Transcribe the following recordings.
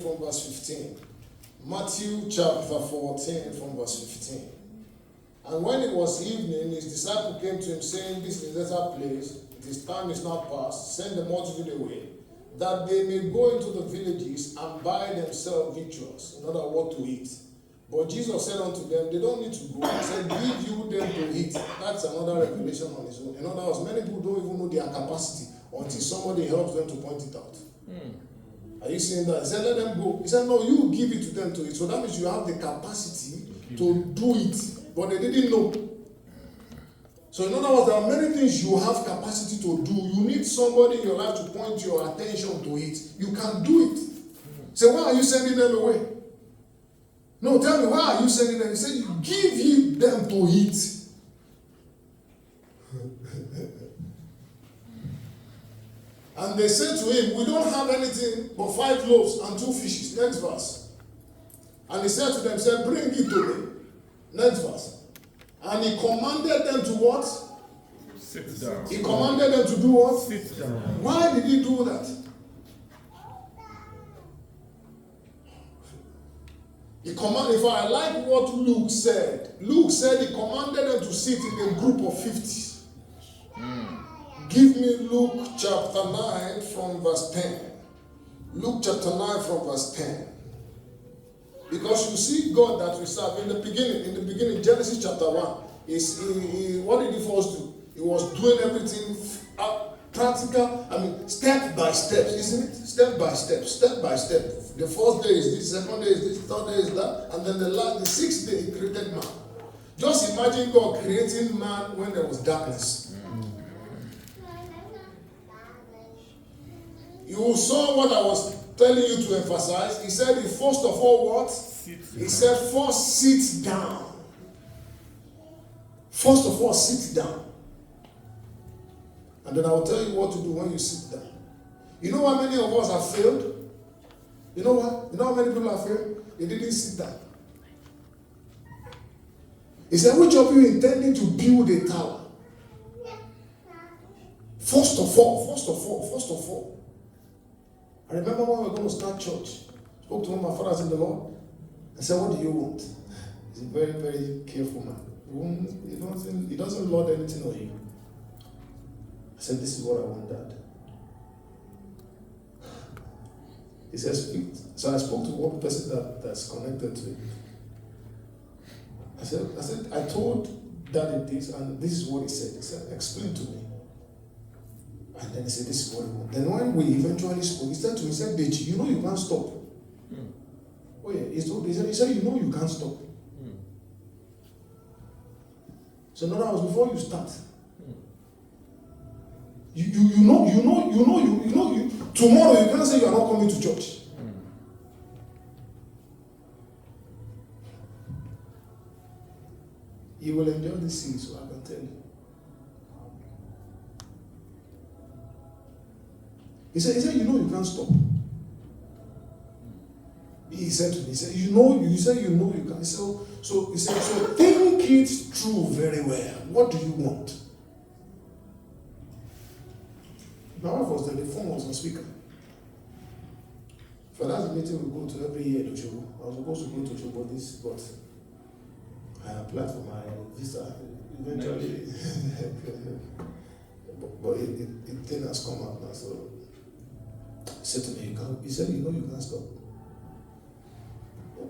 from verse 15. Matthew chapter 14 from verse 15. And when it was evening, his disciple came to him, saying, This is a desert place, his time is not past, send the multitude away, that they may go into the villages and buy themselves victuals, in order what to eat. But Jesus said unto them, they don't need to go. He said, give you them to eat. That's another revelation on his own. In other words, many people don't even know their capacity until somebody helps them to point it out. Are you seeing that? He said, let them go. He said, no, you give it to them to eat. So that means you have the capacity to do it. But they didn't know. So in other words, there are many things you have capacity to do. You need somebody in your life to point your attention to it. You can do it. So why are you sending them away? No, tell me, why are you sending them? He said, give them to eat. And they said to him, we don't have anything but 5 loaves and 2 fishes. Next verse. And he said to them, said, bring it to me. Next verse. And he commanded them to what? Sit down. He commanded them to do what? Sit down. Why did he do that? He commanded, if I like what Luke said he commanded them to sit in a group of 50. Give me Luke chapter 9 from verse 10. Luke chapter 9 from verse 10. Because you see God that we serve in the beginning, Genesis chapter 1, what did he first do? He was doing everything practical, step by step, isn't it? Step by step, step by step. The first day is this, second day is this, third day is that, and then the 6th day he created man. Just imagine God creating man when there was darkness. You saw what I was telling you to emphasize. He said, first of all, what? He said, first sit down. First of all, sit down. And then I will tell you what to do when you sit down. You know how many of us have failed? You know what? You know how many people have failed? They didn't sit down. He said, which of you intending to build a tower? First of all. I remember when we were going to start church. Spoke to one of my fathers in the Lord. I said, what do you want? He's a very, very careful man. He doesn't lord anything on you. I said, this is what I want, Dad. He says, speak. So I spoke to one person that's connected to it. I said, I told Daddy this, and this is what he said. He said, explain to me. And then he said, this is what he wants. Then when we eventually spoke, he said to me, he said, Deji, you know you can't stop. Oh yeah, he said, you know you can't stop. So in other words, before you start, you know, tomorrow you can't say you are not coming to church. You will enjoy this series, so I can tell you. He said, you know you can't stop. He said to me, you know you can't. So he said, so think it through very well. What do you want? My wife was there, the phone was on speaker. For that meeting we go to every year to Oshobo. I was supposed to go to Oshobo but I applied for my visa eventually. but it thing has come out now, so he said to me, he said, you know you can't stop.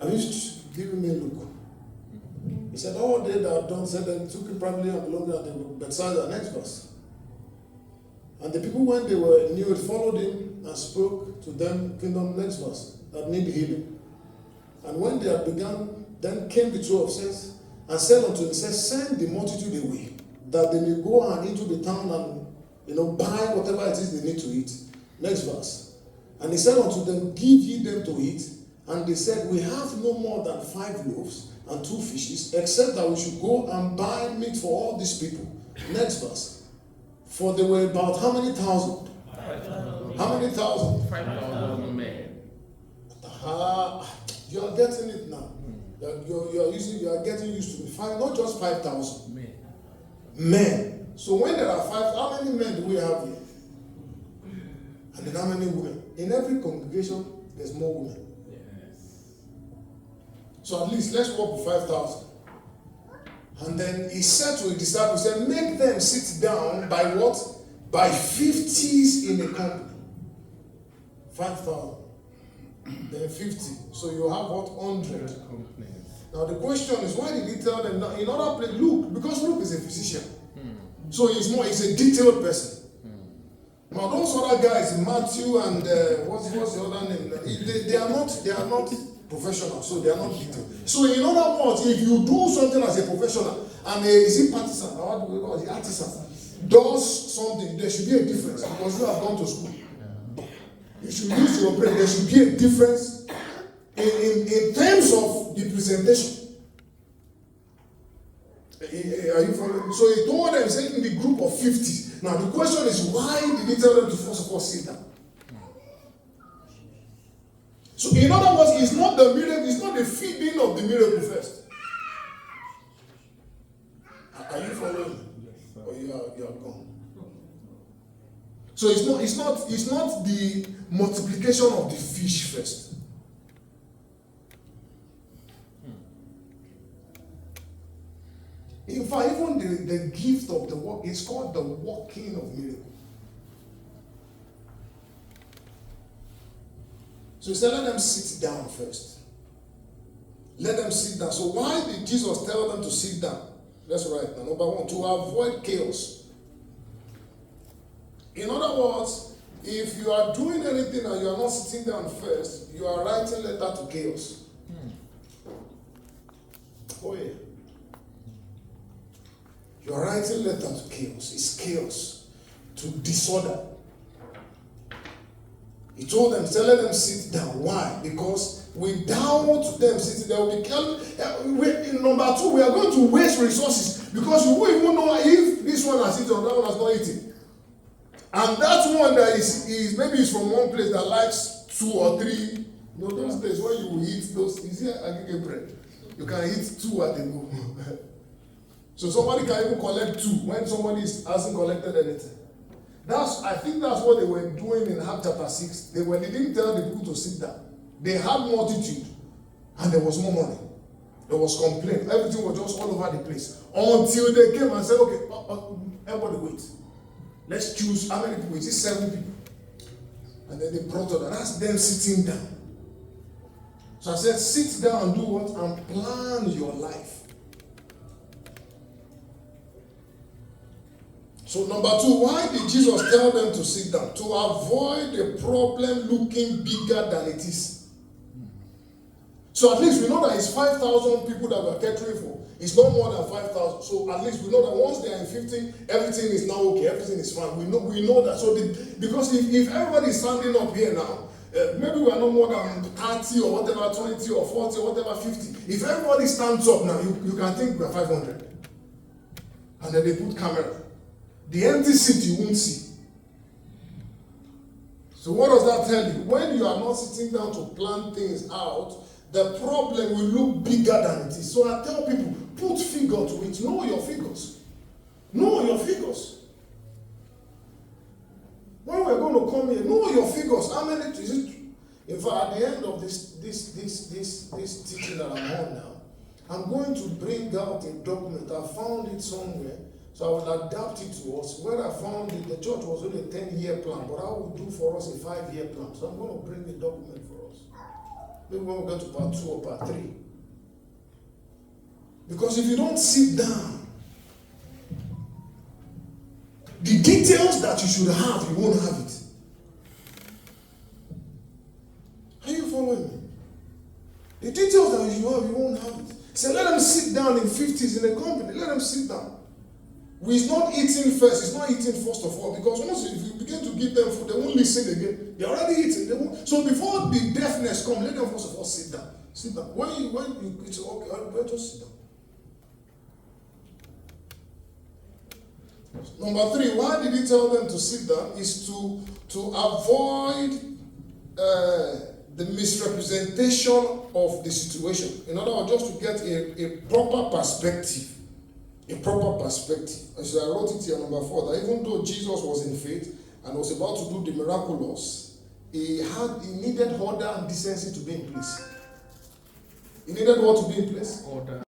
Are you giving me a look? He said, all they that have done said they took it probably and belonged at the bedside the next verse. And the people, when they were new, followed him and spoke to them, kingdom next verse, that need healing. And when they had begun, then came the 12 saints and said unto him, send the multitude away, that they may go and into the town and buy whatever it is they need to eat. Next verse. And he said unto them, give ye them to eat. And they said, we have no more than 5 loaves and 2 fishes, except that we should go and buy meat for all these people. Next verse. For they were about how many thousand? 5,000. How many thousand? 5,000 men. You are getting it now. You are getting used to it. Not just 5,000. Men. So when there are 5, how many men do we have here? And then how many women? In every congregation, there's more women. So at least let's work with 5,000. And then he said to his disciples, he said, make them sit down by what? By 50s in a company. 5,000. Then 50. So you have what? 100. Now the question is, why did he tell them? Now, in other place, Luke, because Luke is a physician. So he's a detailed person. Now those other guys, Matthew and what's the other name? They are not professional, so they are not detailed. So in other words, if you do something as a professional and is it partisan, or what do we call it, artisan, does something, there should be a difference because you have gone to school. You should use your brain. There should be a difference in terms of the presentation. Are you following? So he told them, saying in the group of 50. Now the question is, why did he tell them to first of all sit down? So in other words, it's not the miracle, it's not the feeding of the miracle first. Are you following? Or you are gone? So it's not the multiplication of the fish first. In fact, even the gift of the work is called the working of miracle. So he said, let them sit down first. Let them sit down. So why did Jesus tell them to sit down? Let's write now. Number one, to avoid chaos. In other words, if you are doing anything and you are not sitting down first, you are writing letter to chaos. Oh yeah. You are writing letter to chaos. It's chaos. To disorder. He told them, so let them sit down. Why? Because without them sitting, there will be number two, we are going to waste resources because we won't even know if this one has eaten or that one has not eaten. And that one that is maybe is from one place that likes 2 or 3. You know, those days when you will eat those, is here agege bread. You can eat 2 at a go. So somebody can even collect 2 when somebody hasn't collected anything. I think that's what they were doing in Acts chapter 6. They didn't tell the people to sit down. They had multitude and there was more money. There was complaint. Everything was just all over the place. Until they came and said, okay, everybody wait. Let's choose how many people. Is it 7 people? And then they brought it. And that's them sitting down. So I said, sit down and do what? And plan your life. So number 2, why did Jesus tell them to sit down? To avoid the problem looking bigger than it is. So at least we know that it's 5,000 people that we're catering for. It's not more than 5,000. So at least we know that once they are in 50, everything is now okay. Everything is fine. We know that. So because if everybody is standing up here now, maybe we are not more than 30 or whatever, 20 or 40 or whatever, 50. If everybody stands up now, you can think we're 500. And then they put camera. The empty seat you won't see. So what does that tell you? When you are not sitting down to plan things out, the problem will look bigger than it is. So I tell people, put figure to it. Know your figures. Know your figures. When we're going to come here, know your figures. How many is it? In fact, at the end of this teaching that I'm on now, I'm going to bring out a document. I found it somewhere. So I will adapt it to us. Where I found it, the church was only a 10-year plan, but I will do for us a 5-year plan. So I'm going to bring the document for us. Maybe when we go to part 2 or part 3. Because if you don't sit down, the details that you should have, you won't have it. Are you following me? The details that you should have, you won't have it. So let them sit down in 50s in a company. Let them sit down. It's not eating first. It's not eating first of all. Because once if you begin to give them food, they won't listen again. They're already eating. They won't. So before the deafness comes, let them first of all sit down. Sit down. When you it's okay, just sit down. Number 3, why did he tell them to sit down? Is to avoid the misrepresentation of the situation. In other words, just to get a proper perspective. A proper perspective. As I wrote it here, number 4, that even though Jesus was in faith and was about to do the miraculous, he needed order and decency to be in place. He needed what to be in place? Order.